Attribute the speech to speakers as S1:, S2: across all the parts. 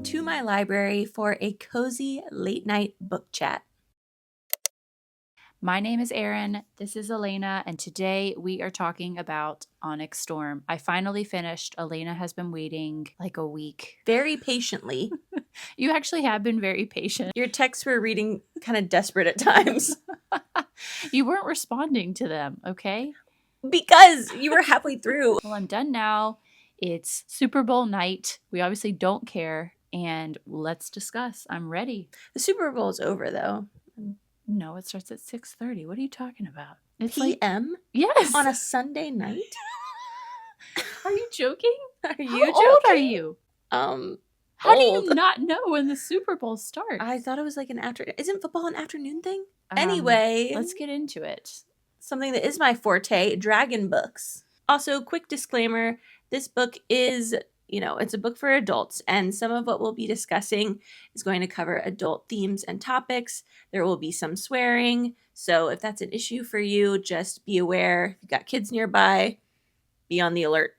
S1: welcome to my library for a cozy late night book chat.
S2: My name is Erin, this is Elaina, and today we are talking about Onyx Storm. I finally finished. Elaina has been waiting like a week.
S1: Very patiently.
S2: You actually have been very patient.
S1: Your texts were reading kind of desperate at times.
S2: You weren't responding to them, okay?
S1: Because you were halfway through.
S2: Well, I'm done now. It's Super Bowl night. We obviously don't care, and let's discuss. I'm ready.
S1: The Super Bowl is over, though.
S2: No, it starts at 6:30. What are you talking about?
S1: It's PM?
S2: Yes.
S1: On a Sunday night?
S2: Are you joking?
S1: Are you
S2: How
S1: joking?
S2: old are you? How do
S1: Old.
S2: you not know when the Super Bowl starts?
S1: I thought it was like an afternoon. Isn't football an afternoon thing? Anyway.
S2: Let's get into it.
S1: Something that is my forte, dragon books. Also, quick disclaimer, this book is, it's a book for adults, and some of what we'll be discussing is going to cover adult themes and topics. There will be some swearing, so if that's an issue for you, just be aware. If you've got kids nearby, be on the alert.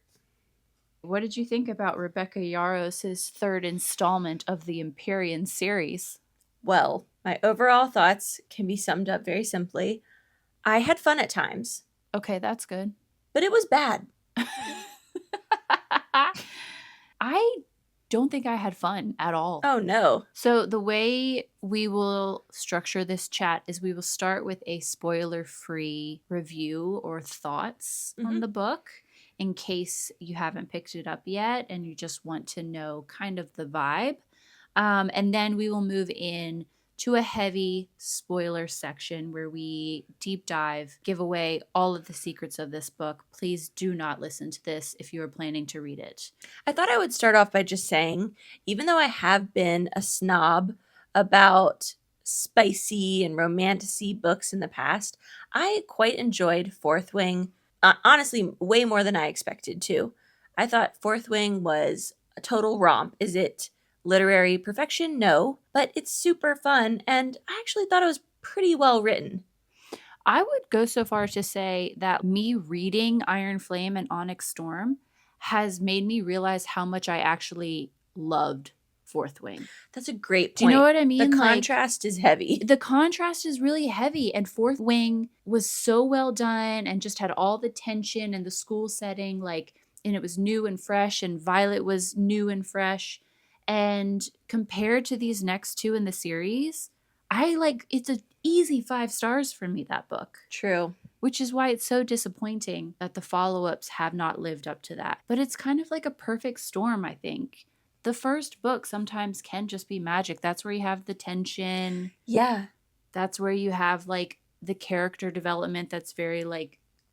S2: What did you think about Rebecca Yarros' third installment of the Empyrean series?
S1: Well, my overall thoughts can be summed up very simply. I had fun at times.
S2: Okay, that's good.
S1: But it was bad.
S2: I don't think I had fun at all.
S1: Oh, no.
S2: So the way we will structure this chat is we will start with a spoiler-free review or thoughts on the book in case you haven't picked it up yet and you just want to know kind of the vibe. And then we will move in to a heavy spoiler section where we deep dive, give away all of the secrets of this book. Please do not listen to this if you are planning to read it.
S1: I thought I would start off by just saying, even though I have been a snob about spicy and romantic-y books in the past, I quite enjoyed Fourth Wing, honestly, way more than I expected to. I thought Fourth Wing was a total romp. Is it literary perfection? No, but it's super fun, and I actually thought it was pretty well written.
S2: I would go so far as to say that me reading Iron Flame and Onyx Storm has made me realize how much I actually loved Fourth Wing.
S1: That's a great point.
S2: Do you know what I mean?
S1: The contrast is heavy.
S2: The contrast is really heavy, and Fourth Wing was so well done and just had all the tension and the school setting, and it was new and fresh, and Violet was new and fresh. And compared to these next two in the series, it's an easy 5 stars for me, that book.
S1: True.
S2: Which is why it's so disappointing that the follow-ups have not lived up to that. But it's kind of like a perfect storm, I think. The first book sometimes can just be magic. That's where you have the tension.
S1: Yeah.
S2: That's where you have the character development that's very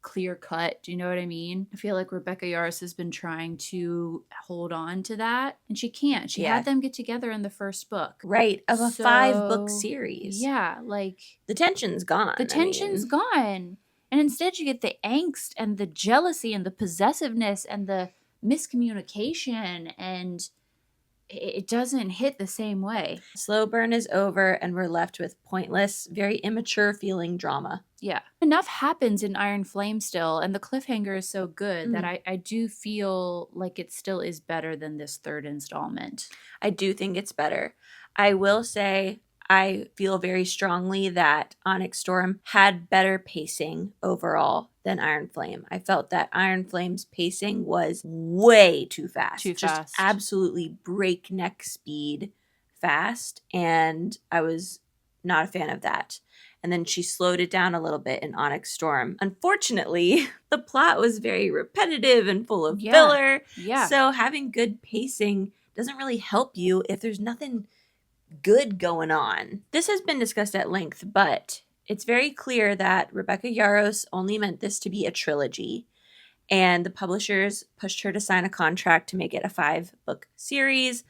S2: clear cut. Do you know what I mean? I feel like Rebecca Yarros has been trying to hold on to that, and she can't. She had them get together in the first book.
S1: Right, of a 5-book series.
S2: Yeah,
S1: the tension's gone.
S2: The tension's gone. And instead you get the angst and the jealousy and the possessiveness and the miscommunication, and it doesn't hit the same way.
S1: Slow burn is over, and we're left with pointless, very immature feeling drama.
S2: Yeah. Enough happens in Iron Flame still, and the cliffhanger is so good that I do feel like it still is better than this third installment.
S1: I do think it's better. I will say I feel very strongly that Onyx Storm had better pacing overall than Iron Flame. I felt that Iron Flame's pacing was way too fast. Just absolutely breakneck speed fast, and I was not a fan of that. And then she slowed it down a little bit in Onyx Storm. Unfortunately, the plot was very repetitive and full of filler.
S2: Yeah.
S1: So having good pacing doesn't really help you if there's nothing good going on. This has been discussed at length, but it's very clear that Rebecca Yarros only meant this to be a trilogy. And the publishers pushed her to sign a contract to make it a 5-book series.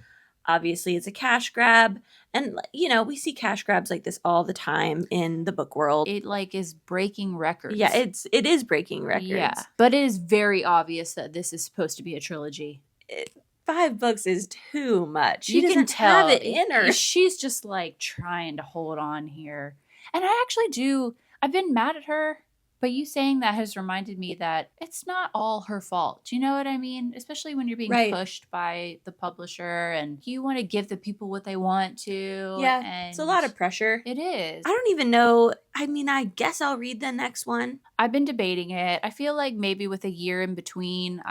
S1: Obviously, it's a cash grab. And, we see cash grabs like this all the time in the book world.
S2: It, is breaking records.
S1: Yeah, it is breaking records.
S2: Yeah, but it is very obvious that this is supposed to be a trilogy.
S1: 5 books is too much.
S2: She doesn't have it in her. She's just, trying to hold on here. And I actually do. I've been mad at her But you saying that has reminded me that it's not all her fault. Do you know what I mean? Especially when you're being
S1: Right.
S2: pushed by the publisher and you want to give the people what they want to.
S1: Yeah,
S2: And
S1: it's a lot of pressure.
S2: it is.
S1: I don't even know. I mean, I guess I'll read the next one.
S2: I've been debating it. I feel like maybe with a year in between,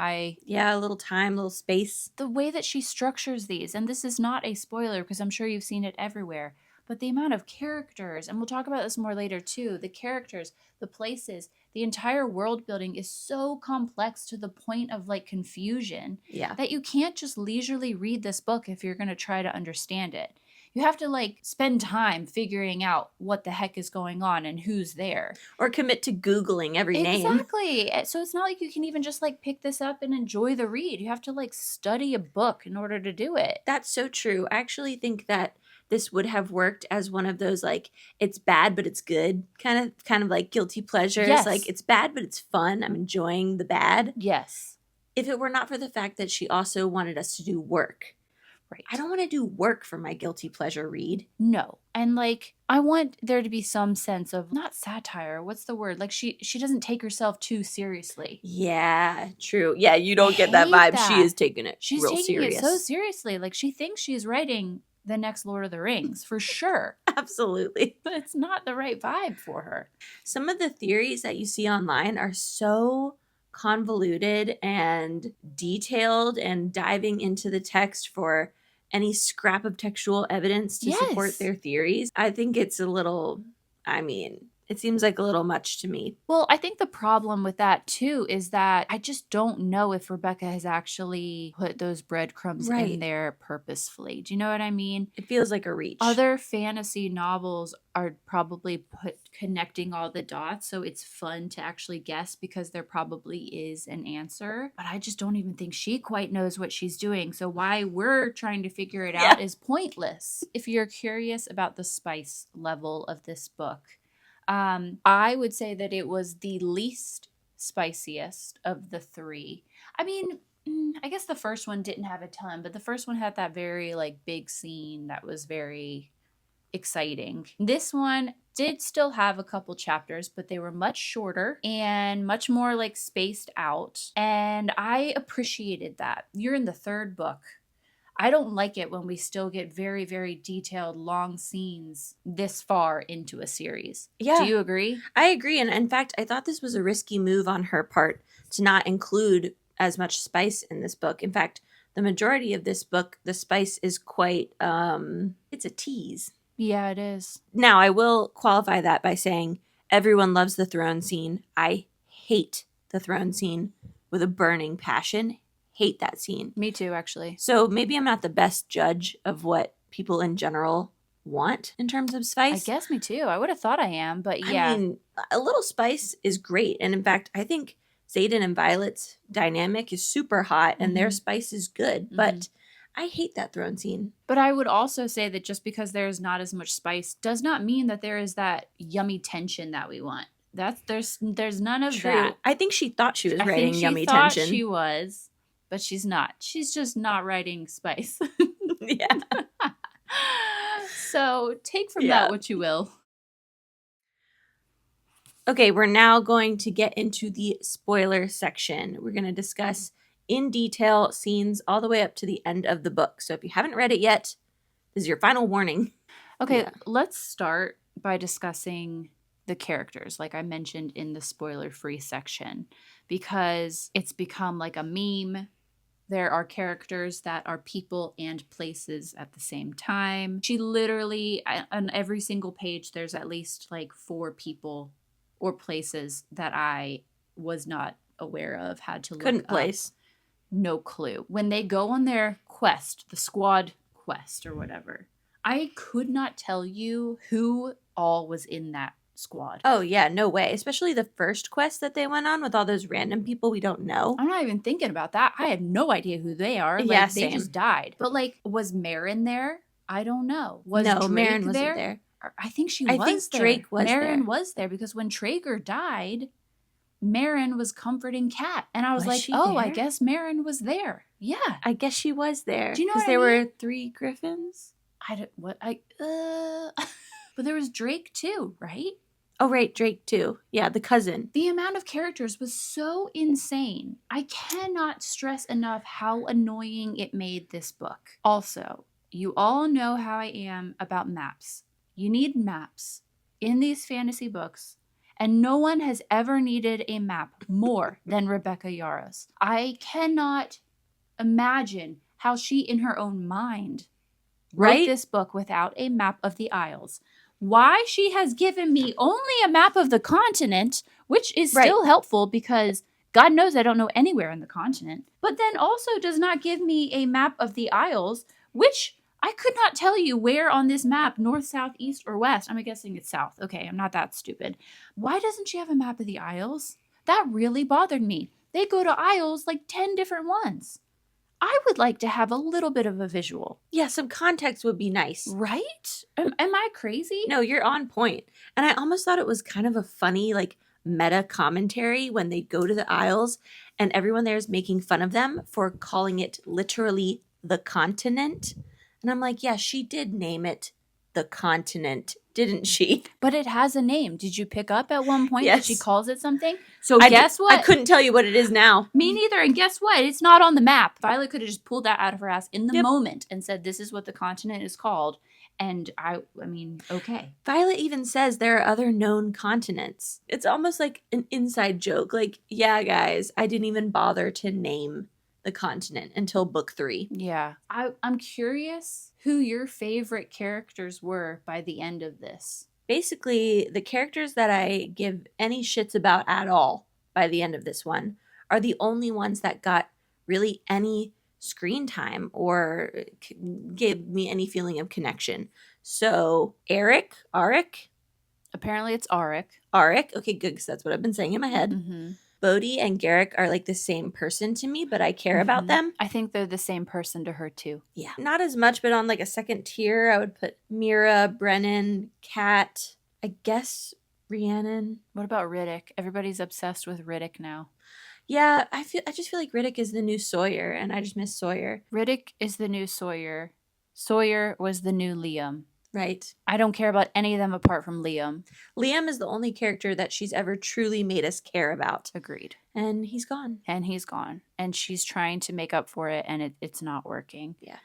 S1: Yeah, a little time, a little space.
S2: the way that she structures these, and this is not a spoiler because I'm sure you've seen it everywhere, but the amount of characters, and we'll talk about this more later too, the characters, the places, the entire world building is so complex to the point of like confusion
S1: Yeah.
S2: that you can't just leisurely read this book if you're going to try to understand it. You have to like spend time figuring out what the heck is going on and who's there.
S1: Or commit to Googling every name.
S2: Exactly. So it's not like you can even just like pick this up and enjoy the read. You have to like study a book in order to do it.
S1: That's so true. I actually think that this would have worked as one of those like it's bad but it's good kind of like guilty pleasures.
S2: Yes.
S1: Like it's bad but it's fun. I'm enjoying the bad.
S2: Yes.
S1: If it were not for the fact that she also wanted us to do work.
S2: Right.
S1: I don't want to do work for my guilty pleasure read.
S2: No. And like I want there to be some sense of not satire. What's the word? Like she doesn't take herself too seriously.
S1: Yeah, true. Yeah, you don't get that
S2: hate
S1: vibe.
S2: that.
S1: She is taking it
S2: She's
S1: real
S2: taking
S1: serious.
S2: it so seriously. Like she thinks she's writing the next Lord of the Rings for sure.
S1: Absolutely.
S2: But it's not the right vibe for her.
S1: Some of the theories that you see online are so convoluted and detailed and diving into the text for any scrap of textual evidence to support
S2: Yes.
S1: their theories. I think it's a little, it seems like a little much to me.
S2: Well, I think the problem with that too is that I just don't know if Rebecca has actually put those breadcrumbs
S1: Right.
S2: in there purposefully. Do you know what I mean?
S1: It feels like a reach.
S2: Other fantasy novels are probably connecting all the dots, so it's fun to actually guess because there probably is an answer. But I just don't even think she quite knows what she's doing. So why we're trying to figure it out is pointless. If you're curious about the spice level of this book, I would say that it was the least spiciest of the three. I mean, I guess the first one didn't have a ton, but the first one had that very like big scene that was very exciting. This one did still have a couple chapters, but they were much shorter and much more like spaced out. And I appreciated that. You're in the third book. I don't like it when we still get very, very detailed, long scenes this far into a series.
S1: Yeah.
S2: Do you agree?
S1: I agree. And in fact, I thought this was a risky move on her part to not include as much spice in this book. In fact, the majority of this book, the spice is quite, it's a tease.
S2: Yeah, it is.
S1: Now, I will qualify that by saying everyone loves the throne scene. I hate the throne scene with a burning passion. Hate that scene.
S2: Me too, actually.
S1: So maybe I'm not the best judge of what people in general want in terms of spice.
S2: I guess me too. I would have thought I am, but yeah.
S1: I mean, a little spice is great. And in fact, I think Xaden and Violet's dynamic is super hot and their spice is good. But I hate that throne scene.
S2: But I would also say that just because there's not as much spice does not mean that there is that yummy tension that we want. There's none of that.
S1: I think she thought she was
S2: I
S1: writing
S2: think
S1: yummy
S2: she thought
S1: tension.
S2: she was, but she's not. She's just not writing spice.
S1: Yeah.
S2: So take from that what you will.
S1: Okay, we're now going to get into the spoiler section. We're going to discuss in detail scenes all the way up to the end of the book. So if you haven't read it yet, this is your final warning.
S2: Okay,
S1: Yeah.
S2: let's start by discussing the characters, like I mentioned in the spoiler-free section, because it's become like a meme. There are characters that are people and places at the same time. She literally, on every single page, there's at least like 4 people or places that I was not aware of, had to look
S1: Couldn't
S2: up.
S1: place.
S2: No clue. When they go on their quest, the squad quest or whatever, I could not tell you who all was in that squad.
S1: Oh, yeah, no way. Especially the first quest that they went on with all those random people we don't know.
S2: I'm not even thinking about that. I have no idea who they are. Like,
S1: Yeah,
S2: they
S1: same.
S2: just died. But like, was Marin there? I don't know. Was
S1: No,
S2: Drake
S1: Marin wasn't
S2: there?
S1: there.
S2: I think she
S1: I
S2: was
S1: think
S2: there.
S1: Drake was
S2: Marin
S1: there.
S2: was there because when Traeger died, Marin was comforting Kat. And I was
S1: Was
S2: like,
S1: she
S2: oh, I
S1: there?
S2: guess Marin was there. Yeah.
S1: I guess she was there.
S2: Do you know
S1: Because
S2: what I
S1: there
S2: mean?
S1: were 3 griffins.
S2: But there was Drake too, right?
S1: Oh, right, Drake too. Yeah, the cousin.
S2: The amount of characters was so insane. I cannot stress enough how annoying it made this book. Also, you all know how I am about maps. You need maps in these fantasy books, and no one has ever needed a map more than Rebecca Yarros. I cannot imagine how she, in her own mind, wrote
S1: Right?
S2: this book without a map of the Isles. Why she has given me only a map of the continent, which is still helpful because God knows I don't know anywhere in the continent, but then also does not give me a map of the Isles, which I could not tell you where on this map, north, south, east, or west. I'm guessing it's south. Okay, I'm not that stupid. Why doesn't she have a map of the Isles? That really bothered me. They go to Isles like 10 different ones. I would like to have a little bit of a visual.
S1: Yeah, some context would be nice.
S2: Right? Am I crazy?
S1: No, you're on point. And I almost thought it was kind of a funny, like, meta commentary when they go to the Isles and everyone there is making fun of them for calling it literally the continent. And I'm like, yeah, she did name it the continent, didn't she?
S2: But it has a name. Did you pick up at one point that she
S1: Yes.
S2: calls it something? So guess what?
S1: I couldn't tell you what it is now.
S2: Me neither. And guess what? It's not on the map. Violet could have just pulled that out of her ass in the
S1: Yep.
S2: moment and said, this is what the continent is called. And I mean, okay.
S1: Violet even says there are other known continents. It's almost like an inside joke. Like, yeah, guys, I didn't even bother to name the continent until book 3.
S2: Yeah. I'm curious who your favorite characters were by the end of this.
S1: Basically, the characters that I give any shits about at all by the end of this one are the only ones that got really any screen time or gave me any feeling of connection. So, Arik.
S2: Apparently it's Arik.
S1: Okay, good, because that's what I've been saying in my head.
S2: Mm-hmm.
S1: Bodhi and Garrick are like the same person to me, but I care about them.
S2: I think they're the same person to her too.
S1: Yeah. Not as much, but on like a second tier, I would put Mira, Brennan, Kat, I guess Rhiannon.
S2: What about Riddick? Everybody's obsessed with Riddick now.
S1: Yeah, I just feel like Riddick is the new Sawyer, and I just miss Sawyer.
S2: Riddick is the new Sawyer. Sawyer was the new Liam.
S1: Right.
S2: I don't care about any of them apart from Liam.
S1: Liam is the only character that she's ever truly made us care about.
S2: Agreed.
S1: And he's gone.
S2: And she's trying to make up for it, and it's not working.
S1: Yeah.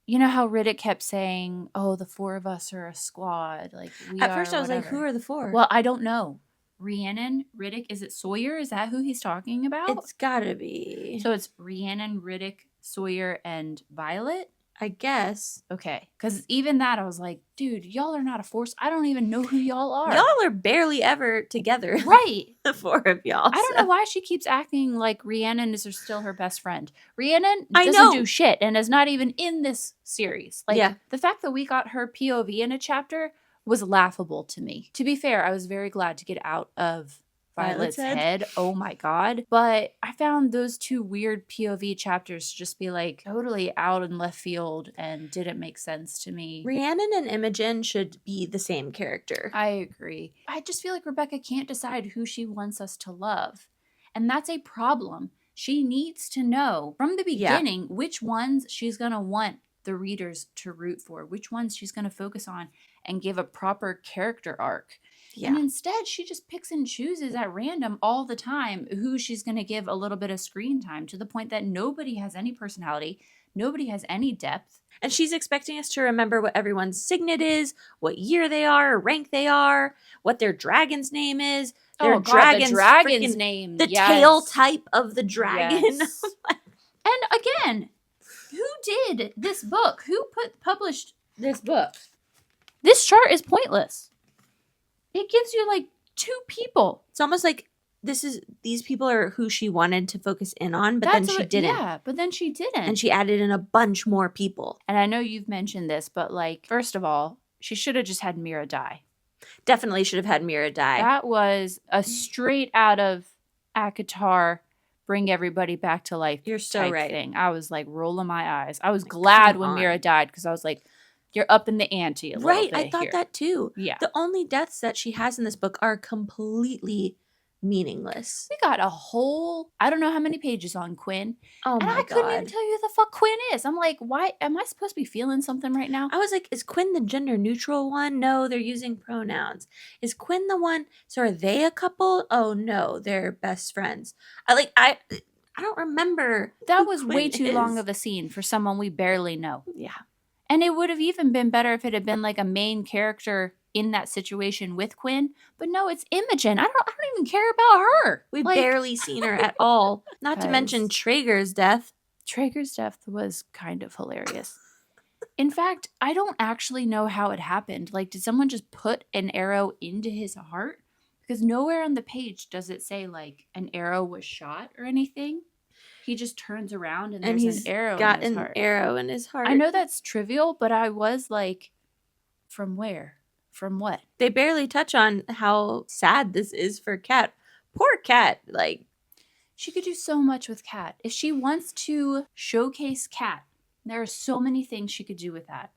S2: You know how Riddick kept saying, oh, the 4 of us are a squad. Like,
S1: At first I was like, who are the 4?
S2: Well, I don't know. Rhiannon, Riddick, is it Sawyer? Is that who he's talking about?
S1: It's gotta be.
S2: So it's Rhiannon, Riddick, Sawyer, and Violet?
S1: I guess.
S2: Okay. Because even that, I was like, dude, y'all are not a force. I don't even know who y'all are.
S1: Y'all are barely ever together.
S2: Right.
S1: The 4 of y'all.
S2: I don't know why she keeps acting like Rhiannon is still her best friend. Rhiannon
S1: I
S2: doesn't
S1: know.
S2: do shit and is not even in this series. Like,
S1: Yeah.
S2: the fact that we got her POV in a chapter was laughable to me. To be fair, I was very glad to get out of Violet's head. Oh my god. But I found those 2 weird POV chapters to just be like totally out in left field and didn't make sense to me.
S1: Rhiannon and Imogen should be the same character.
S2: I agree. I just feel like Rebecca can't decide who she wants us to love. And that's a problem. She needs to know from the beginning which ones she's going to want the readers to root for, which ones she's going to focus on and give a proper character arc. Yeah. And instead, she just picks and chooses at random all the time who she's going to give a little bit of screen time, to the point that nobody has any personality, nobody has any depth.
S1: And she's expecting us to remember what everyone's signet is, what year they are, rank they are, what their dragon's name is. Their
S2: dragon's name.
S1: The tail type of the dragon.
S2: Yes. And again, who did this book? Who published this book? This chart is pointless. It gives you like 2 people.
S1: It's almost like these people are who she wanted to focus in on, but then she didn't.
S2: Yeah, but then she didn't.
S1: And she added in a bunch more people.
S2: And I know you've mentioned this, but like, first of all, she should have just had Mira die.
S1: Definitely should have had Mira die.
S2: That was a straight out of ACOTAR, bring everybody back to life.
S1: You're so right.
S2: Thing. I was like rolling my eyes. I was glad when Mira died, because I was like, you're up in the ante a little bit.
S1: Right, I thought that too.
S2: Yeah.
S1: The only deaths that she has in this book are completely meaningless.
S2: We got a whole, I don't know how many pages on Quinn.
S1: Oh
S2: and
S1: my
S2: I couldn't even
S1: God.
S2: tell you who the fuck Quinn is. I'm like, why? Am I supposed to be feeling something right now?
S1: I was like, is Quinn the gender neutral one? No, they're using pronouns. Is Quinn the one? So are they a couple? Oh no, they're best friends. I don't remember.
S2: That
S1: who
S2: was
S1: Quinn
S2: way too long
S1: is.
S2: of a scene for someone we barely know.
S1: Yeah.
S2: And it would have even been better if it had been like a main character in that situation with Quinn. But no, it's Imogen. I don't even care about her.
S1: We've
S2: Like,
S1: barely seen her at all. Not to mention
S2: Guys.
S1: Traeger's death.
S2: Traeger's death was kind of hilarious. In fact, I don't actually know how it happened. Like, did someone just put an arrow into his heart? Because nowhere on the page does it say, like, an arrow was shot or anything. He just turns around and there's
S1: he's
S2: an arrow
S1: got
S2: in his
S1: an
S2: heart.
S1: arrow in his heart.
S2: I know that's trivial, but I was like, from where? From what?
S1: They barely touch on how sad this is for Kat. Poor Kat. Like,
S2: she could do so much with Kat. If she wants to showcase Kat, there are so many things she could do with that.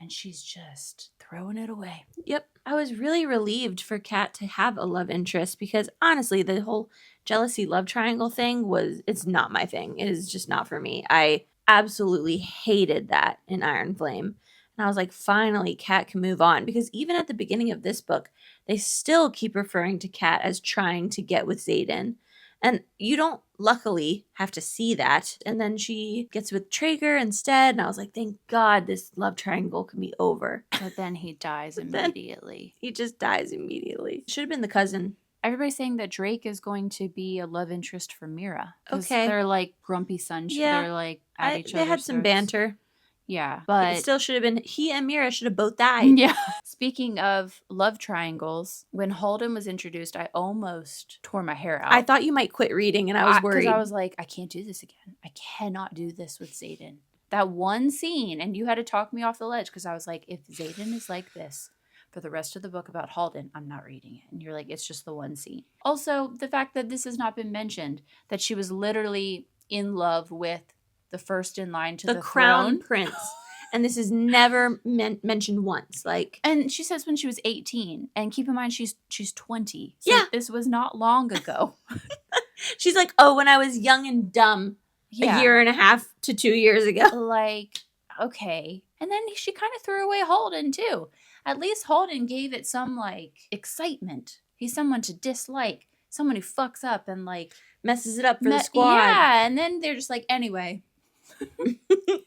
S2: And she's just throwing it away.
S1: Yep. I was really relieved for Kat to have a love interest because honestly, the whole jealousy love triangle thing it's not my thing. It is just not for me. I absolutely hated that in Iron Flame. And I was like, finally, Kat can move on. Because even at the beginning of this book, they still keep referring to Kat as trying to get with Xaden. And you don't, luckily, have to see that. And then she gets with Traeger instead. And I was like, thank God this love triangle can be over.
S2: But then he dies immediately.
S1: He just dies immediately. Should have been the cousin.
S2: Everybody's saying that Drake is going to be a love interest for Mira.
S1: Okay.
S2: They're like grumpy sons.
S1: Yeah.
S2: They're like at each other.
S1: They had some
S2: throats.
S1: banter.
S2: Yeah.
S1: It
S2: But
S1: still should have been, he and Mira should have both died.
S2: yeah. Speaking of love triangles, when Holden was introduced, I almost tore my hair out.
S1: I thought you might quit reading and I was worried.
S2: Because I was like, I can't do this again. I cannot do this with Xaden. That one scene, and you had to talk me off the ledge because I was like, if Xaden is like this for the rest of the book about Holden, I'm not reading it. And you're like, it's just the one scene. Also, the fact that this has not been mentioned, that she was literally in love with the first in line to the
S1: crown
S2: throne.
S1: prince. And this is never mentioned once. Like,
S2: and she says when she was 18, and keep in mind she's 20. So
S1: yeah,
S2: this was not long ago.
S1: She's like, oh, when I was young and dumb, a year and a half to 2 years ago.
S2: Like, okay. And then she kind of threw away Holden too. At least Holden gave it some like excitement. He's someone to dislike, someone who fucks up and like
S1: messes it up for the squad.
S2: Yeah, and then they're just like, anyway.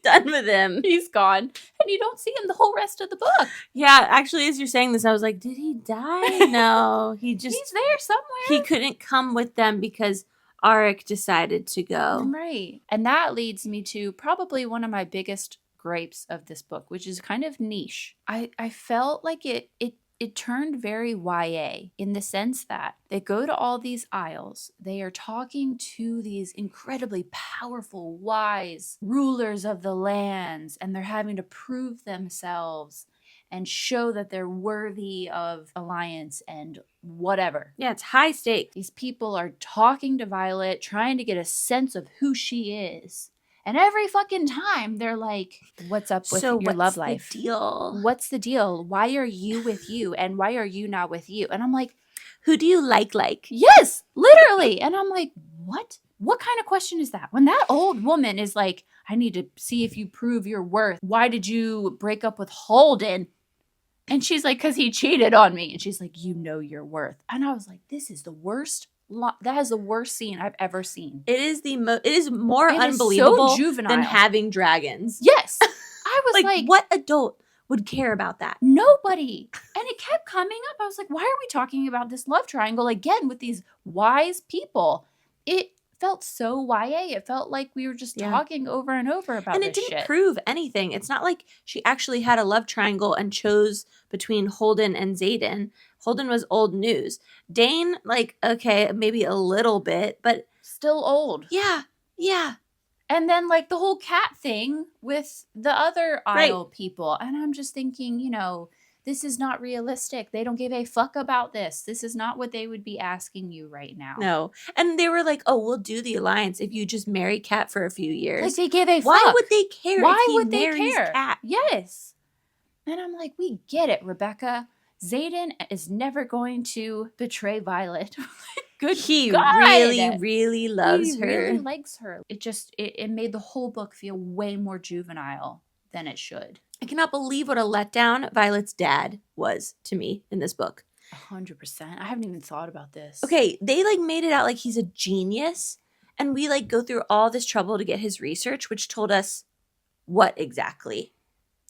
S1: Done with him.
S2: He's gone. And you don't see him the whole rest of the book.
S1: Yeah, actually, as you're saying this, I was like, did he die? No, he's
S2: there somewhere.
S1: He couldn't come with them because Arik decided to go.
S2: Right. And that leads me to probably one of my biggest gripes of this book, which is kind of niche. I felt like it turned very YA in the sense that they go to all these isles. They are talking to these incredibly powerful, wise rulers of the lands, and they're having to prove themselves and show that they're worthy of alliance and whatever.
S1: Yeah, it's high stakes.
S2: These people are talking to Violet, trying to get a sense of who she is. And every fucking time they're like, what's up with your love life?
S1: What's the deal?
S2: What's the deal? Why are you with you? And why are you not with you? And I'm like,
S1: who do you like?
S2: Yes, literally. And I'm like, what? What kind of question is that? When that old woman is like, I need to see if you prove your worth. Why did you break up with Holden? And she's like, because he cheated on me. And she's like, you know your worth. And I was like, this is the worst. That is the worst scene I've ever seen.
S1: It is more unbelievable
S2: so juvenile
S1: than having dragons.
S2: Yes. I was like,
S1: what adult would care about that?
S2: Nobody. And it kept coming up. I was like, why are we talking about this love triangle again with these wise people? It felt so YA. It felt like we were just talking over and over about this shit.
S1: And it didn't prove anything. It's not like she actually had a love triangle and chose between Holden and Xaden. Holden was old news. Dane, like, okay, maybe a little bit, but
S2: still old.
S1: Yeah.
S2: And then, like, the whole cat thing with the other Isle people. And I'm just thinking, this is not realistic. They don't give a fuck about this. This is not what they would be asking you right now.
S1: No. And they were like, oh, we'll do the alliance if you just marry Cat for a few years.
S2: Like, they give a fuck.
S1: Why would they care
S2: Why
S1: if he
S2: would they
S1: marries
S2: care?
S1: Cat?
S2: Yes. And I'm like, we get it, Rebecca. Xaden is never going to betray Violet. good
S1: He
S2: God.
S1: really loves
S2: he
S1: her.
S2: really likes her. It made the whole book feel way more juvenile than it should.
S1: I cannot believe what a letdown Violet's dad was to me in this book.
S2: 100%. I haven't even thought about this.
S1: Okay, they like made it out like he's a genius, and we like go through all this trouble to get his research, which told us what exactly?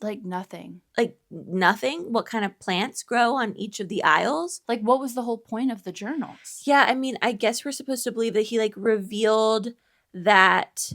S2: Like nothing.
S1: Like nothing? What kind of plants grow on each of the aisles?
S2: Like, what was the whole point of the journals?
S1: Yeah, I mean, I guess we're supposed to believe that he like revealed that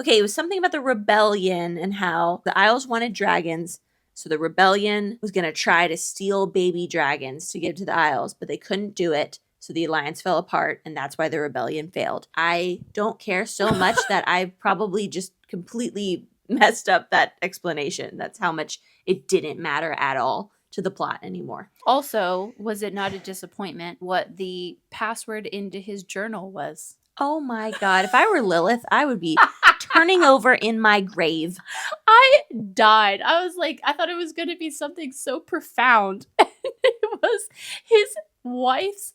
S1: okay, it was something about the rebellion and how the Isles wanted dragons. So the rebellion was going to try to steal baby dragons to give to the Isles, but they couldn't do it. So the alliance fell apart, and that's why the rebellion failed. I don't care so much that I've probably just completely messed up that explanation. That's how much it didn't matter at all to the plot anymore.
S2: Also, was it not a disappointment what the password into his journal was?
S1: Oh my God. If I were Lilith, I would be turning over in my grave.
S2: I died. I was like, I thought it was going to be something so profound. And it was his wife's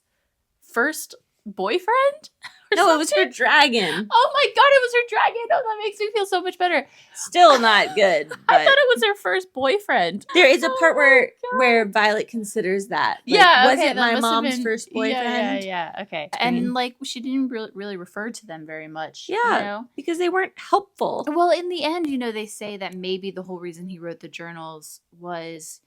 S2: first boyfriend?
S1: No, it was her dragon.
S2: Oh my God, it was her dragon. Oh, that makes me feel so much better.
S1: Still not good.
S2: I thought it was her first boyfriend.
S1: There is a part where Violet considers that. Like,
S2: yeah,
S1: was it my mom's first boyfriend?
S2: Yeah, okay. And like, she didn't really refer to them very much.
S1: Yeah,
S2: you know?
S1: because they weren't helpful.
S2: Well, in the end, they say that maybe the whole reason he wrote the journals was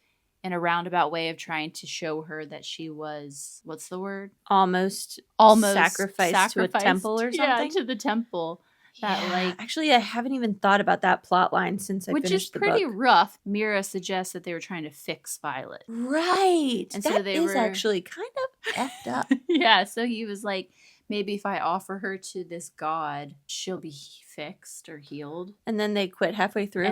S2: in a roundabout way of trying to show her that she was, what's the word?
S1: Almost sacrificed to a temple or something.
S2: Yeah, to the temple.
S1: Actually, I haven't even thought about that plot line since I finished the book.
S2: Which is pretty rough. Mira suggests that they were trying to fix Violet.
S1: Right.
S2: And
S1: that
S2: so they
S1: is
S2: were
S1: actually kind of effed up.
S2: Yeah, so he was like, maybe if I offer her to this god, she'll be fixed or healed.
S1: And then they quit halfway through.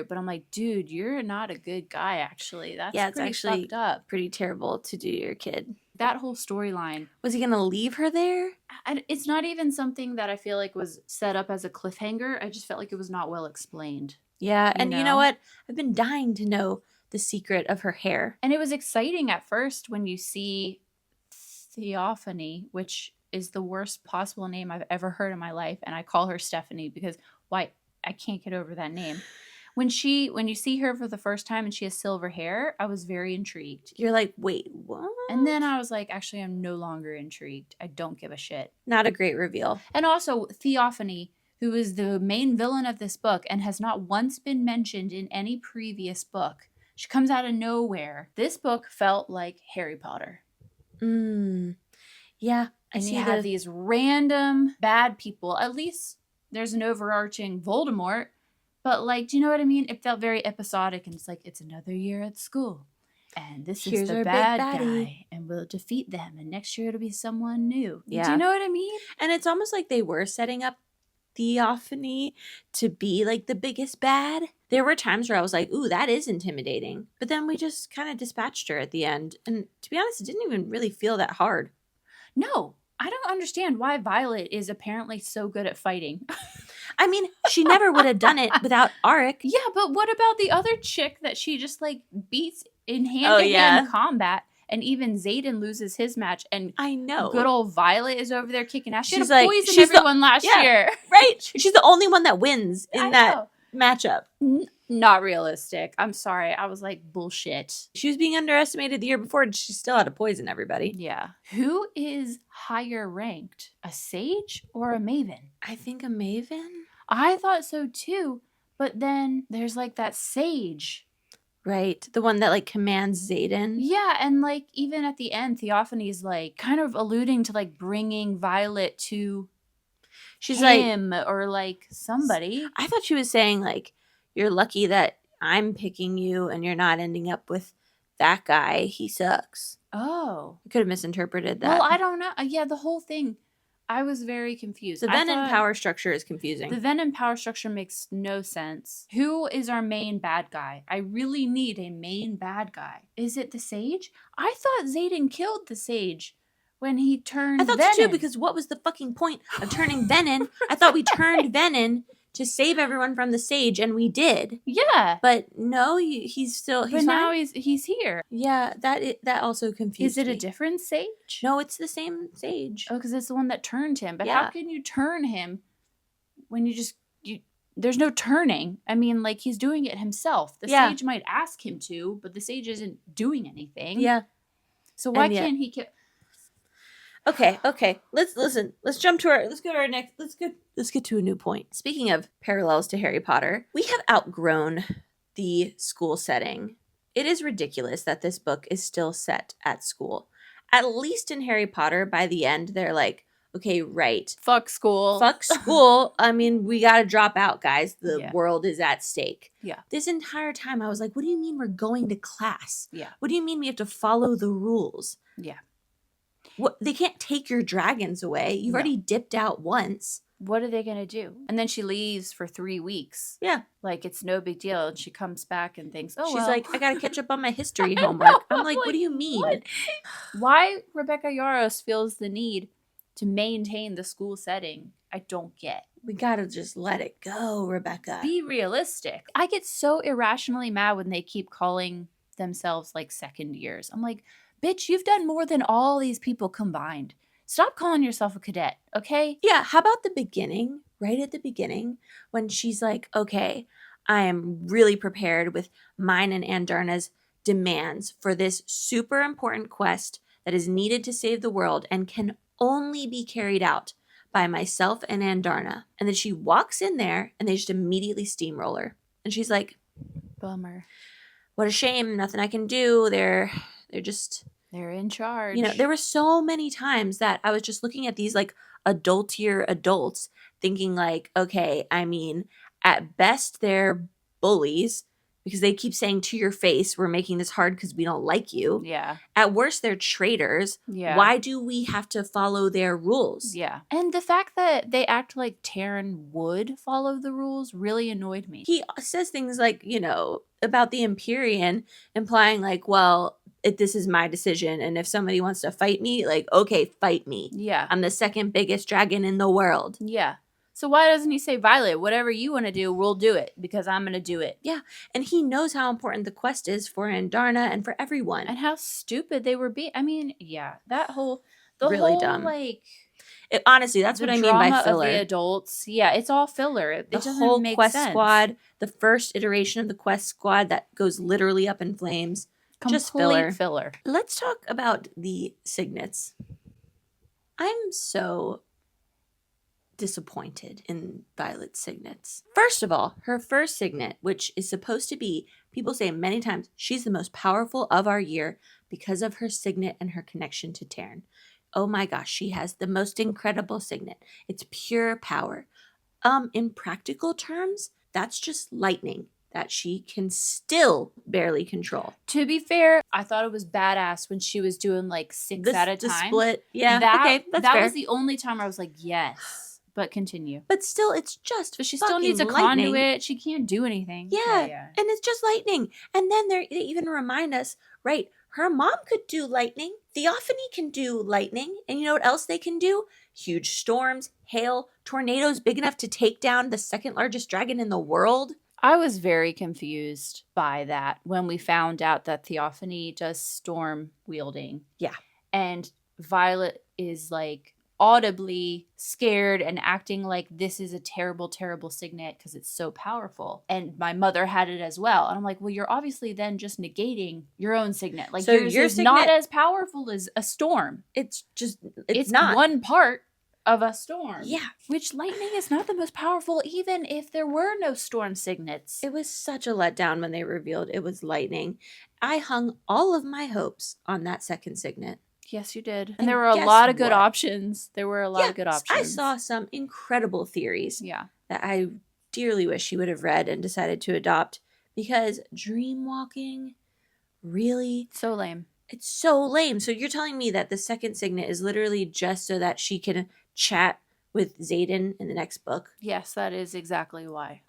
S2: But I'm like, dude, you're not a good guy, actually. That's
S1: it's
S2: pretty
S1: actually
S2: fucked up.
S1: Pretty terrible to do to your kid.
S2: That whole storyline.
S1: Was he going to leave her there?
S2: And it's not even something that I feel like was set up as a cliffhanger. I just felt like it was not well explained.
S1: Yeah, and you know what? I've been dying to know the secret of her hair.
S2: And it was exciting at first when you see Theophany, which is the worst possible name I've ever heard in my life, and I call her Stephanie because I can't get over that name. When you see her for the first time and she has silver hair, I was very intrigued.
S1: You're like, wait, what?
S2: And then I was like, actually, I'm no longer intrigued. I don't give a shit.
S1: Not a great reveal.
S2: And also, Theophany, who is the main villain of this book and has not once been mentioned in any previous book. She comes out of nowhere. This book felt like Harry Potter.
S1: Yeah.
S2: And you have these random bad people. At least there's an overarching Voldemort. But, like, do you know what I mean? It felt very episodic. And it's like, it's another year at school. And this is the bad guy. And we'll defeat them. And next year it'll be someone new. Yeah. Do you know what I mean?
S1: And it's almost like they were setting up Theophany to be, like, the biggest bad. There were times where I was like, ooh, that is intimidating. But then we just kind of dispatched her at the end. And to be honest, it didn't even really feel that hard.
S2: No, I don't understand why Violet is apparently so good at fighting.
S1: I mean, she never would have done it without Auric.
S2: Yeah, but what about the other chick that she just, like, beats in hand-to-hand combat? And even Xaden loses his match. And
S1: I know.
S2: Good old Violet is over there kicking ass. She
S1: She's
S2: had to poison everyone last year.
S1: Right. She's the only one that wins in that matchup.
S2: Not realistic. I'm sorry. I was like, bullshit.
S1: She was being underestimated the year before, and she still had to poison everybody.
S2: Yeah. Who is higher ranked? A sage or a maven?
S1: I think a maven.
S2: I thought so too. But then there's like that sage.
S1: Right. The one that like commands Xaden.
S2: Yeah. And like even at the end, Theophany's like kind of alluding to like bringing Violet to him or like somebody.
S1: I thought she was saying like, you're lucky that I'm picking you and you're not ending up with that guy. He sucks.
S2: Oh.
S1: I could have misinterpreted that.
S2: Well, I don't know. Yeah, the whole thing. I was very confused.
S1: The Venom power structure is confusing.
S2: The Venom power structure makes no sense. Who is our main bad guy? I really need a main bad guy. Is it the Sage? I thought Xaden killed the Sage when he turned Venom.
S1: I thought so too, because what was the fucking point of turning Venom? I thought we turned Venom to save everyone from the sage, and we did.
S2: Yeah.
S1: But no, he's
S2: But
S1: fine.
S2: now he's here.
S1: Yeah, that also confused
S2: me. Is it
S1: me.
S2: a different sage?
S1: No, it's the same sage.
S2: Oh, because it's the one that turned him. But
S1: Yeah.
S2: how can you turn him when you there's no turning? I mean, like, he's doing it himself. The sage might ask him to, but the sage isn't doing anything.
S1: Yeah.
S2: So why can't he
S1: Okay. Let's jump to let's get to a new point. Speaking of parallels to Harry Potter, we have outgrown the school setting. It is ridiculous that this book is still set at school. At least in Harry Potter, by the end, they're like, okay, right.
S2: Fuck school.
S1: I mean, we got to drop out, guys. The world is at stake.
S2: Yeah.
S1: This entire time, I was like, what do you mean we're going to class?
S2: Yeah.
S1: What do you mean we have to follow the rules?
S2: Yeah.
S1: What, they can't take your dragons away. You've already dipped out once.
S2: What are they going to do? And then she leaves for 3 weeks.
S1: Yeah.
S2: Like, it's no big deal. And she comes back and thinks,
S1: She's like, I got to catch up on my history homework. I'm like, what do you mean?
S2: What? Why Rebecca Yarros feels the need to maintain the school setting, I don't get.
S1: We got to just let it go, Rebecca.
S2: Be realistic. I get so irrationally mad when they keep calling themselves, like, second years. I'm like, bitch, you've done more than all these people combined. Stop calling yourself a cadet, okay?
S1: Yeah, how about the beginning, right at the beginning, when she's like, okay, I am really prepared with mine and Andarna's demands for this super important quest that is needed to save the world and can only be carried out by myself and Andarna. And then she walks in there and they just immediately steamroll her. And she's like,
S2: bummer.
S1: What a shame, nothing I can do. They're
S2: in charge.
S1: You know, there were so many times that I was just looking at these like adultier adults thinking like, okay, I mean, at best they're bullies because they keep saying to your face, we're making this hard because we don't like you.
S2: Yeah.
S1: At worst, they're traitors.
S2: Yeah.
S1: Why do we have to follow their rules?
S2: Yeah. And the fact that they act like Taryn would follow the rules really annoyed me.
S1: He says things like, you know, about the Empyrean, implying like, well, this is my decision. And if somebody wants to fight me, like, okay, fight me.
S2: Yeah.
S1: I'm the second biggest dragon in the world.
S2: Yeah. So why doesn't he say, Violet, whatever you want to do, we'll do it because I'm going to do it.
S1: Yeah. And he knows how important the quest is for Andarna and for everyone.
S2: And how stupid they were being. I mean, yeah,
S1: Really dumb.
S2: Like,
S1: honestly, that's what I mean by filler.
S2: Of the adults. Yeah, it's all filler. It doesn't
S1: whole
S2: make
S1: quest
S2: sense.
S1: squad, the first iteration of the quest squad that goes literally up in flames. Just
S2: filler.
S1: Let's talk about the signets. I'm so disappointed in Violet's signets. First of all, her first signet, which is supposed to be, people say many times, she's the most powerful of our year because of her signet and her connection to Taryn. Oh my gosh, she has the most incredible signet. It's pure power. In practical terms, that's just lightning that she can still barely control.
S2: To be fair, I thought it was badass when she was doing like 6 at a time.
S1: The split. Yeah,
S2: okay,
S1: that's fair.
S2: That was the only time I was like, yes. But continue.
S1: But still, it's just
S2: But she still needs a
S1: lightning.
S2: Conduit. She can't do anything.
S1: Yeah. And it's just lightning. And then they even remind us, right, her mom could do lightning. Theophany can do lightning. And you know what else they can do? Huge storms, hail, tornadoes big enough to take down the second largest dragon in the world.
S2: I was very confused by that when we found out that Theophany does storm wielding.
S1: Yeah.
S2: And Violet is like audibly scared and acting like this is a terrible, terrible signet because it's so powerful. And my mother had it as well. And I'm like, well, you're obviously then just negating your own signet. Like, so yours is not as powerful as a storm.
S1: It's
S2: not one part of a storm.
S1: Yeah.
S2: Which lightning is not the most powerful, even if there were no storm signets.
S1: It was such a letdown when they revealed it was lightning. I hung all of my hopes on that second signet.
S2: Yes, you did. And there were a lot of good options. There were a lot of good options.
S1: I saw some incredible theories.
S2: Yeah.
S1: That I dearly wish she would have read and decided to adopt. Because dream walking, really?
S2: So lame.
S1: It's so lame. So you're telling me that the second signet is literally just so that she can chat with Xaden in the next book?
S2: Yes, that is exactly why.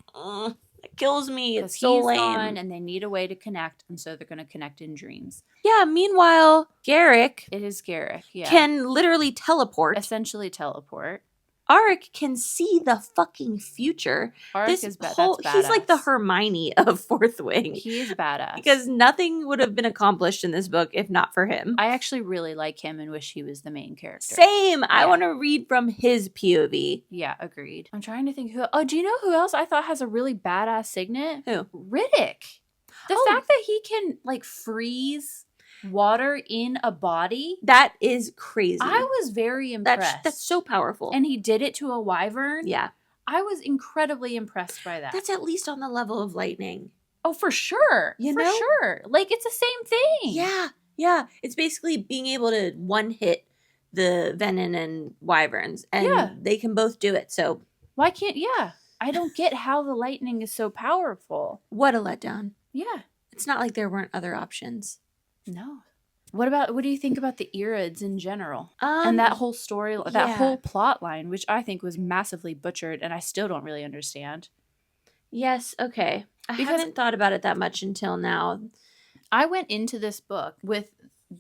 S1: It kills me. It's so lame.
S2: Gone and they need a way to connect, and so they're going to connect in dreams.
S1: Yeah, meanwhile, Garrick...
S2: It is Garrick, yeah.
S1: Can literally teleport.
S2: Essentially teleport.
S1: Arik can see the fucking future.
S2: Arik is badass.
S1: He's like the Hermione of Fourth Wing.
S2: He is badass.
S1: Because nothing would have been accomplished in this book if not for him.
S2: I actually really like him and wish he was the main character.
S1: Same. Yeah. I want to read from his POV.
S2: Yeah, agreed. I'm trying to think who. Oh, do you know who else I thought has a really badass signet?
S1: Who?
S2: Riddick. The fact that he can like freeze water in a body.
S1: That is crazy.
S2: I was very impressed.
S1: That's so powerful.
S2: And he did it to a wyvern.
S1: Yeah.
S2: I was incredibly impressed by that.
S1: That's at least on the level of lightning.
S2: Oh, for sure.
S1: You know?
S2: Sure. Like, it's the same thing.
S1: Yeah. Yeah. It's basically being able to one-hit the venom and wyverns. And they can both do it, so.
S2: Why can't, I don't get how the lightning is so powerful.
S1: What a letdown.
S2: Yeah.
S1: It's not like there weren't other options.
S2: No. What do you think about the Irids in general? And that whole story, that whole plot line, which I think was massively butchered and I still don't really understand.
S1: Yes, okay. I haven't thought about it that much until now.
S2: I went into this book with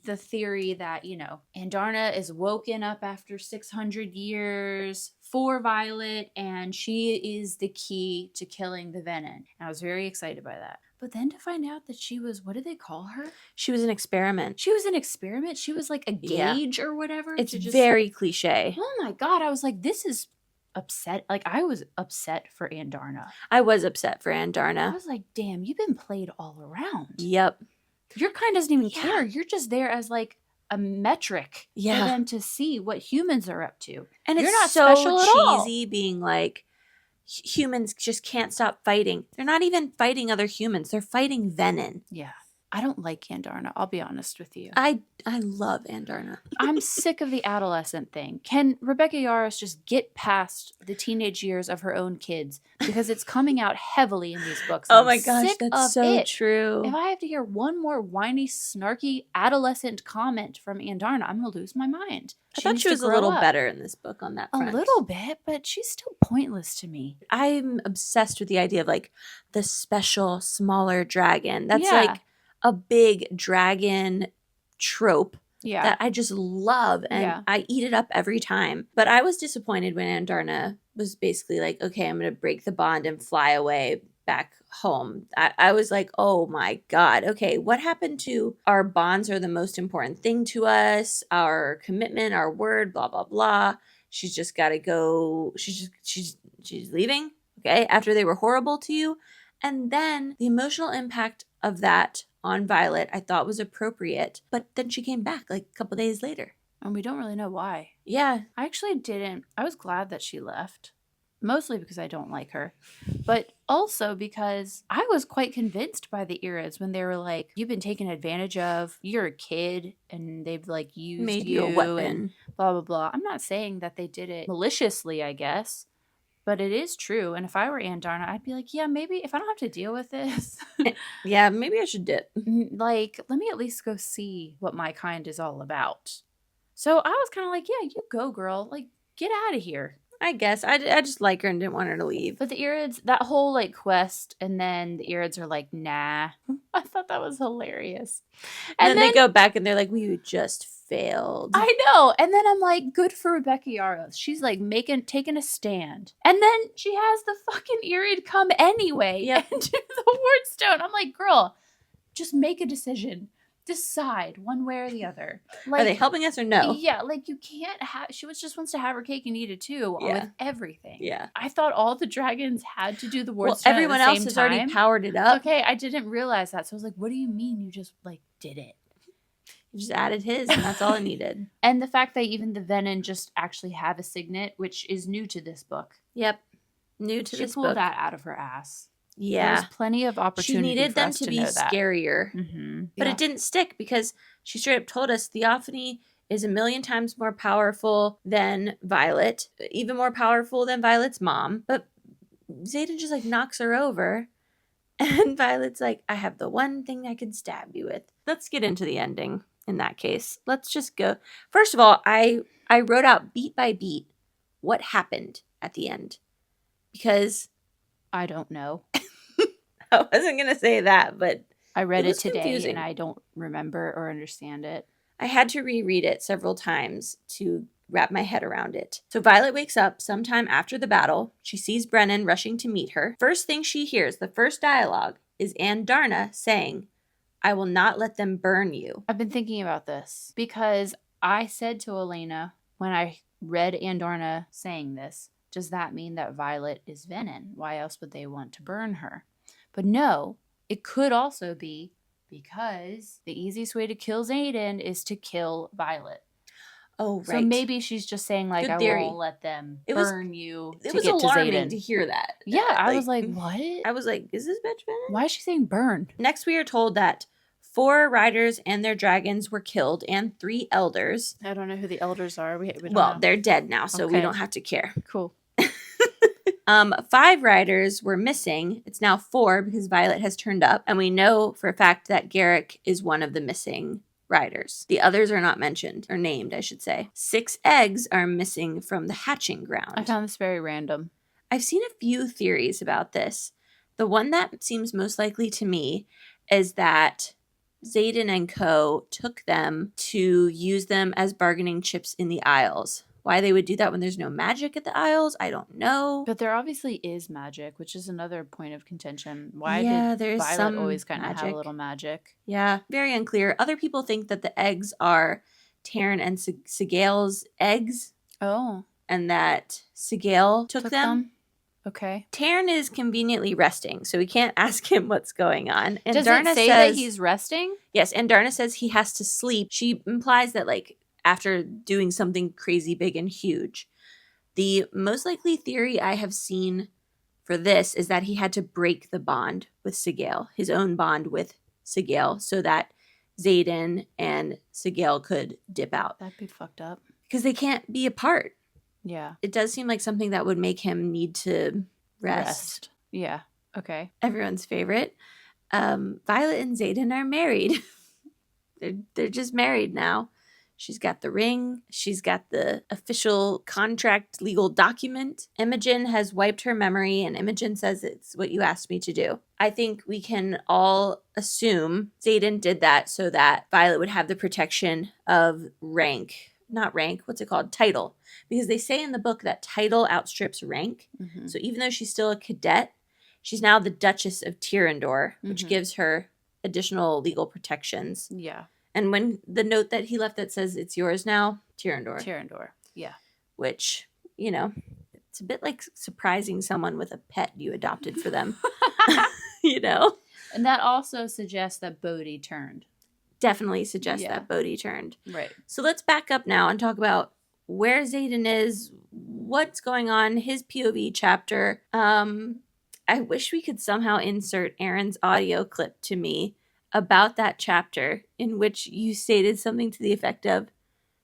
S2: the theory that, Andarna is woken up after 600 years for Violet and she is the key to killing the venom. And I was very excited by that. But then to find out that she was, what did they call her?
S1: She was an experiment.
S2: She was an experiment? She was like a gauge or whatever?
S1: It's very cliche.
S2: Oh my God. I was like, this is upset. Like, I was upset for Andarna.
S1: I was upset for Andarna.
S2: I was like, damn, you've been played all around.
S1: Yep.
S2: Your kind doesn't even care. You're just there as like a metric for them to see what humans are up to.
S1: And
S2: you're
S1: it's
S2: not
S1: so
S2: special at
S1: cheesy
S2: all.
S1: Being like, humans just can't stop fighting. They're not even fighting other humans. They're fighting venom.
S2: Yeah. I don't like Andarna. I'll be honest with you.
S1: I love Andarna.
S2: I'm sick of the adolescent thing. Can Rebecca Yarros just get past the teenage years of her own kids? Because it's coming out heavily in these books.
S1: Oh my gosh, that's so true.
S2: If I have to hear one more whiny, snarky, adolescent comment from Andarna, I'm going to lose my mind.
S1: I thought she was a little better in this book on that front.
S2: A little bit, but she's still pointless to me.
S1: I'm obsessed with the idea of like the special, smaller dragon. That's like a big dragon trope that I just love, and I eat it up every time. But I was disappointed when Andarna was basically like, okay, I'm going to break the bond and fly away back home. I was like, oh my God, okay, what happened to our bonds are the most important thing to us, our commitment, our word, blah, blah, blah. She's just got to go. She's leaving, okay, after they were horrible to you. And then the emotional impact of that on Violet I thought was appropriate, but then she came back like a couple days later.
S2: And we don't really know why.
S1: Yeah.
S2: I actually didn't. I was glad that she left. Mostly because I don't like her. But also because I was quite convinced by the Irids when they were like, you've been taken advantage of. You're a kid and they've like used you
S1: a weapon.
S2: And blah, blah, blah. I'm not saying that they did it maliciously, I guess. But it is true. And if I were Andarna, I'd be like, yeah, maybe if I don't have to deal with this.
S1: Yeah, maybe I should dip.
S2: Like, let me at least go see what my kind is all about. So I was kind of like, yeah, you go, girl. Like, get out of here.
S1: I guess. I just like her and didn't want her to leave.
S2: But the Irids, that whole like quest, and then the Irids are like, nah. I thought that was hilarious.
S1: And then they go back and they're like, we just failed.
S2: I know. And then I'm like, good for Rebecca Yarros. She's like taking a stand. And then she has the fucking Irid come anyway and do the Wardstone. I'm like, girl, just make a decision. Decide one way or the other. Like,
S1: are they helping us or no?
S2: Yeah, like you can't have. She just wants to have her cake and eat it too with everything.
S1: Yeah,
S2: I thought all the dragons had to do the Wardstone.
S1: Well, everyone else has already powered it up.
S2: Okay, I didn't realize that, so I was like, "What do you mean you just like did it?"
S1: You just added his, and that's all I needed.
S2: And the fact that even the Venom just actually have a signet, which is new to this book.
S1: Yep, new to this book.
S2: She pulled that out of her ass.
S1: Yeah.
S2: There's plenty of opportunity.
S1: She needed them to be scarier.
S2: Mm-hmm.
S1: But it didn't stick because she straight up told us Theophany is 1,000,000 times more powerful than Violet, even more powerful than Violet's mom. But Xaden just like knocks her over. And Violet's like, I have the one thing I can stab you with. Let's get into the ending in that case. Let's just go. First of all, I wrote out beat by beat what happened at the end. Because
S2: I don't know.
S1: I wasn't going to say that, but
S2: I read it today
S1: confusing.
S2: And I don't remember or understand it.
S1: I had to reread it several times to wrap my head around it. So Violet wakes up sometime after the battle. She sees Brennan rushing to meet her. First thing she hears, the first dialogue, is Andarna saying, "I will not let them burn you."
S2: I've been thinking about this because I said to Elaina when I read Andarna saying this, does that mean that Violet is Venin? Why else would they want to burn her? But no, it could also be because the easiest way to kill Xaden is to kill Violet.
S1: Oh, right.
S2: So maybe she's just saying, like,
S1: Good
S2: I
S1: theory.
S2: won't let them
S1: It was-
S2: burn you
S1: It
S2: to
S1: was
S2: get to
S1: alarming
S2: Xaden.
S1: to hear that.
S2: Yeah, I
S1: Like,
S2: was like, what?
S1: I was like, is this bitch Venin?
S2: Why is she saying burn?
S1: Next, we are told that 4 riders and their dragons were killed, and 3 elders.
S2: I don't know who the elders are. We don't
S1: Well,
S2: know.
S1: they're dead now, so we
S2: Okay.
S1: don't have to care.
S2: Cool.
S1: 5 riders were missing. It's now 4 because Violet has turned up, and we know for a fact that Garrick is one of the missing riders. The others are not mentioned, or named, I should say. 6 eggs are missing from the hatching ground.
S2: I found this very random.
S1: I've seen a few theories about this. The one that seems most likely to me is that Xaden and co. took them to use them as bargaining chips in the Isles. Why they would do that when there's no magic at the Isles, I don't know.
S2: But there obviously is magic, which is another point of contention. Why
S1: there
S2: did
S1: is
S2: Violet
S1: some
S2: always kind of have
S1: magic.
S2: a little magic?
S1: Yeah, very unclear. Other people think that the eggs are Taryn and Sigale's eggs,
S2: Oh.
S1: and that Sigale took them.
S2: Okay.
S1: Taryn is conveniently resting, so we can't ask him what's going on. And
S2: Does
S1: Darna
S2: it say
S1: says,
S2: that he's resting?
S1: Yes, and Darna says he has to sleep. She implies that, like, after doing something crazy big and huge. The most likely theory I have seen for this is that he had to break the bond with Sigale, his own bond with Sigale, so that Xaden and Sigale could dip out.
S2: That'd be fucked up.
S1: Because they can't be apart.
S2: Yeah.
S1: It does seem like something that would make him need to rest.
S2: Yeah. Okay.
S1: Everyone's favorite. Violet and Xaden are married. They're just married now. She's got the ring. She's got the official contract legal document. Imogen has wiped her memory, and Imogen says it's what you asked me to do. I think we can all assume Xaden did that so that Violet would have the protection of rank. Not rank, what's it called? Title. Because they say in the book that title outstrips rank.
S2: Mm-hmm.
S1: So even though she's still a cadet, she's now the Duchess of Tyrrendor, which gives her additional legal protections.
S2: Yeah.
S1: And when the note that he left that says it's yours now, Tyrrendor.
S2: Tyrrendor. Yeah.
S1: Which, you know, it's a bit like surprising someone with a pet you adopted for them. You know?
S2: And that also suggests that Bodhi turned.
S1: Definitely suggests that Bodhi turned.
S2: Right.
S1: So let's back up now and talk about where Xaden is, what's going on, his POV chapter. I wish we could somehow insert Erin's audio clip to me about that chapter in which you stated something to the effect of,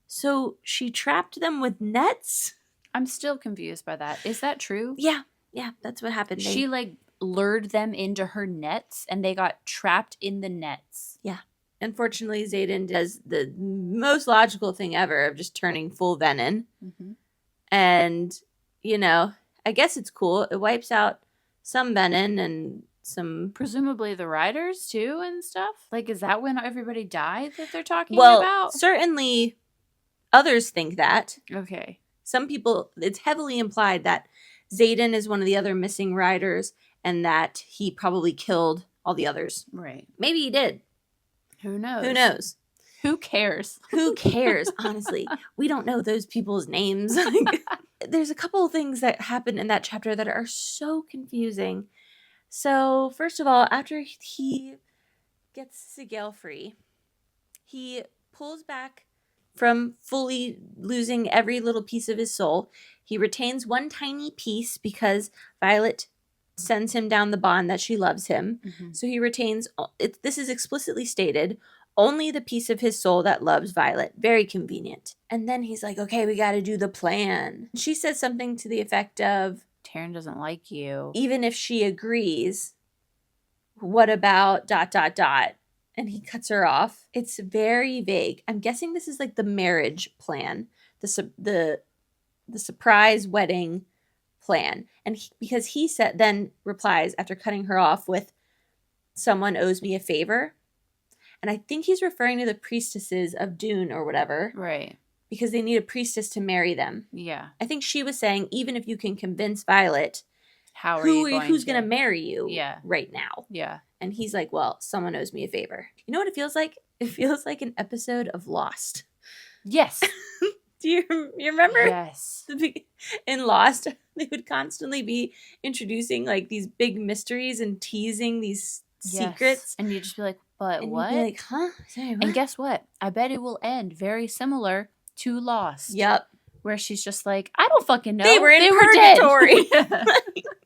S1: so she trapped them with nets?
S2: I'm still confused by that. Is that true?
S1: Yeah, that's what happened.
S2: She like lured them into her nets and they got trapped in the nets.
S1: Yeah. Unfortunately, Xaden does the most logical thing ever of just turning full venin.
S2: Mm-hmm.
S1: And, you know, I guess it's cool. It wipes out some venin and some...
S2: Presumably the riders, too, and stuff? Like, is that when everybody died that they're talking about?
S1: Well, certainly others think that.
S2: Okay.
S1: Some people... It's heavily implied that Xaden is one of the other missing riders and that he probably killed all the others.
S2: Right.
S1: Maybe he did.
S2: Who knows?
S1: Who knows?
S2: Who cares?
S1: Who cares, honestly? We don't know those people's names. There's a couple of things that happen in that chapter that are so confusing. So, first of all, after he gets Sigale free, he pulls back from fully losing every little piece of his soul. He retains one tiny piece because Violet sends him down the bond that she loves him. Mm-hmm. So he retains, this is explicitly stated, only the piece of his soul that loves Violet. Very convenient. And then he's like, okay, we got to do the plan. She says something to the effect of,
S2: Taryn doesn't like you.
S1: Even if she agrees, what about ... And he cuts her off. It's very vague. I'm guessing this is like the marriage plan, the surprise wedding plan. And because he then replies after cutting her off with, someone owes me a favor. And I think he's referring to the priestesses of Dune or whatever.
S2: Right.
S1: because they need a priestess to marry them.
S2: Yeah.
S1: I think she was saying, even if you can convince Violet, who's going to marry you right now?
S2: Yeah.
S1: And he's like, well, someone owes me a favor. You know what it feels like? It feels like an episode of Lost.
S2: Yes.
S1: Do you remember?
S2: Yes.
S1: In Lost, they would constantly be introducing like these big mysteries and teasing these secrets.
S2: And you'd just be like, but
S1: and
S2: what?
S1: You'd be like, huh? Sorry, what?
S2: And guess what? I bet it will end very similar to Lost.
S1: Yep.
S2: Where she's just like, I don't fucking know.
S1: They were in purgatory.
S2: Dead.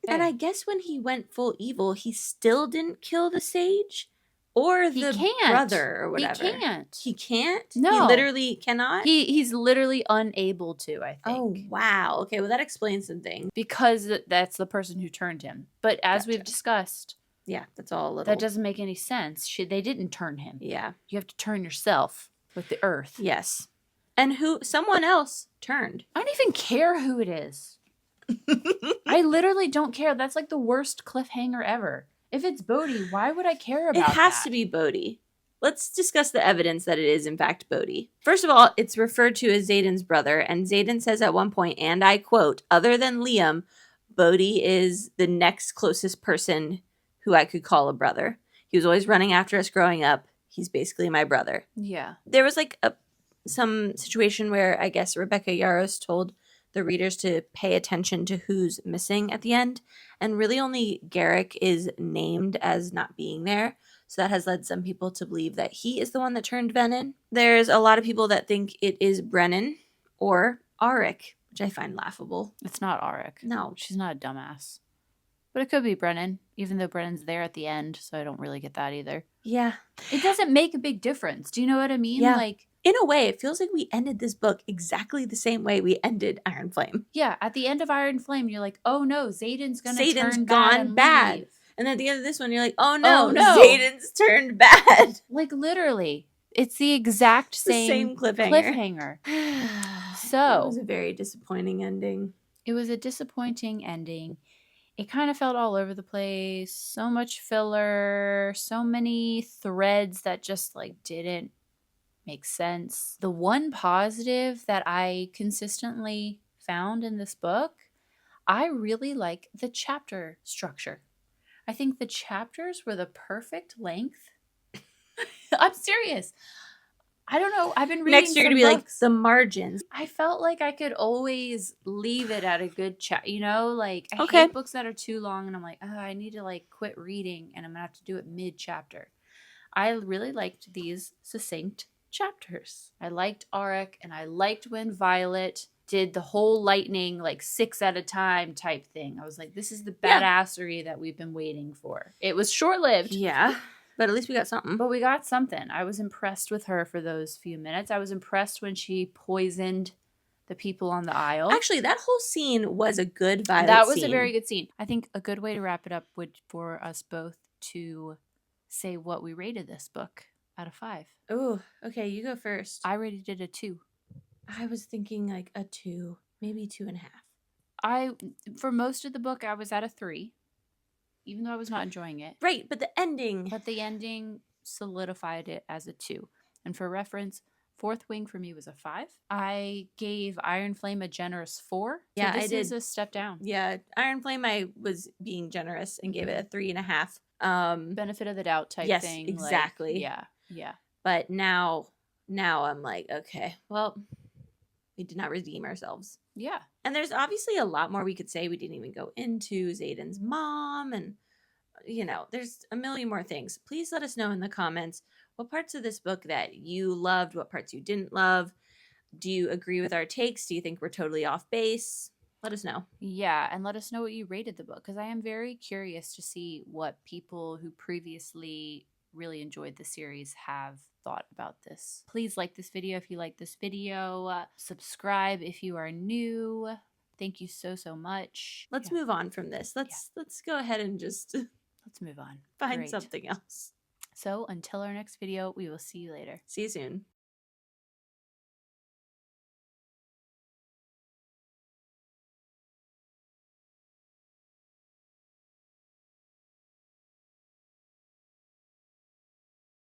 S1: And I guess when he went full evil, he still didn't kill the sage or the brother or whatever.
S2: He can't.
S1: He can't?
S2: No.
S1: He literally cannot?
S2: He's literally unable to, I think.
S1: Oh, wow. Okay, well, that explains some things.
S2: Because that's the person who turned him. But as we've discussed...
S1: Yeah, that's all a little...
S2: That doesn't make any sense. They didn't turn him.
S1: Yeah.
S2: You have to turn yourself with the earth.
S1: Yes. And someone else turned.
S2: I don't even care who it is. I literally don't care. That's like the worst cliffhanger ever. If it's Bodhi, why would I care about
S1: it? It has to be Bodhi. Let's discuss the evidence that it is, in fact, Bodhi. First of all, it's referred to as Xaden's brother, and Xaden says at one point, and I quote, other than Liam, Bodhi is the next closest person who I could call a brother. He was always running after us growing up. He's basically my brother.
S2: Yeah.
S1: There was like some situation where I guess Rebecca Yarros told the readers to pay attention to who's missing at the end. And really only Garrick is named as not being there. So that has led some people to believe that he is the one that turned Venin. There's a lot of people that think it is Brennan or Auric, which I find laughable.
S2: It's not Auric.
S1: No.
S2: She's not a dumbass. But it could be Brennan, even though Brennan's there at the end, so I don't really get that either.
S1: Yeah.
S2: It doesn't make a big difference. Do you know what I mean?
S1: Yeah.
S2: Like,
S1: in a way, it feels like we ended this book exactly the same way we ended Iron Flame.
S2: Yeah, at the end of Iron Flame, you're like, oh no, Xaden's turn
S1: gone bad.
S2: Leave.
S1: And at the end of this one, you're like, oh no. Xaden's turned bad.
S2: Like, literally. It's the exact same cliffhanger. So.
S1: It was a very disappointing ending.
S2: It was a disappointing ending. It kind of felt all over the place. So much filler. So many threads that just, like, didn't make sense. The one positive that I consistently found in this book, I really like the chapter structure. I think the chapters were the perfect length. I'm serious. I don't know. I've been reading
S1: next you're going to be books. Like the margins.
S2: I felt like I could always leave it at a good chat. You know, like I hate books that are too long and I'm like, oh, I need to like quit reading and I'm going to have to do it mid-chapter. I really liked these succinct chapters. I liked Auric and I liked when Violet did the whole lightning like 6 at a time type thing. I was like, this is the badassery that we've been waiting for. It was short-lived.
S1: Yeah. But at least we got something.
S2: But we got something. I was impressed with her for those few minutes. I was impressed when she poisoned the people on the aisle.
S1: Actually, that whole scene was a good Violet
S2: That was
S1: scene.
S2: A very good scene. I think a good way to wrap it up would for us both to say what we rated this book out of 5.
S1: Oh, okay. You go first.
S2: I rated it a 2.
S1: I was thinking like a 2, maybe 2.5.
S2: For most of the book, I was at a 3. Even though I was not enjoying it.
S1: Right, but the ending.
S2: But the ending solidified it as a 2. And for reference, Fourth Wing for me was a 5. I gave Iron Flame a generous 4.
S1: Yeah,
S2: so
S1: I did.
S2: This is a step down.
S1: Yeah, Iron Flame, I was being generous and gave it a 3.5.
S2: Benefit of the doubt type thing.
S1: Yes, exactly.
S2: Like, yeah.
S1: But now I'm like, okay, well, we did not redeem ourselves.
S2: Yeah.
S1: And there's obviously a lot more we could say. We didn't even go into Xaden's mom and, you know, there's a million more things. Please let us know in the comments what parts of this book that you loved, what parts you didn't love. Do you agree with our takes? Do you think we're totally off base? Let us know.
S2: Yeah, and let us know what you rated the book because I am very curious to see what people who previously really enjoyed the series have thought about this. Please like this video if you like this video. Subscribe if you are new. Thank you so much.
S1: Let's move on from this. Let's go ahead and just
S2: let's move on.
S1: Find something else.
S2: So until our next video, we will see you later.
S1: See you soon.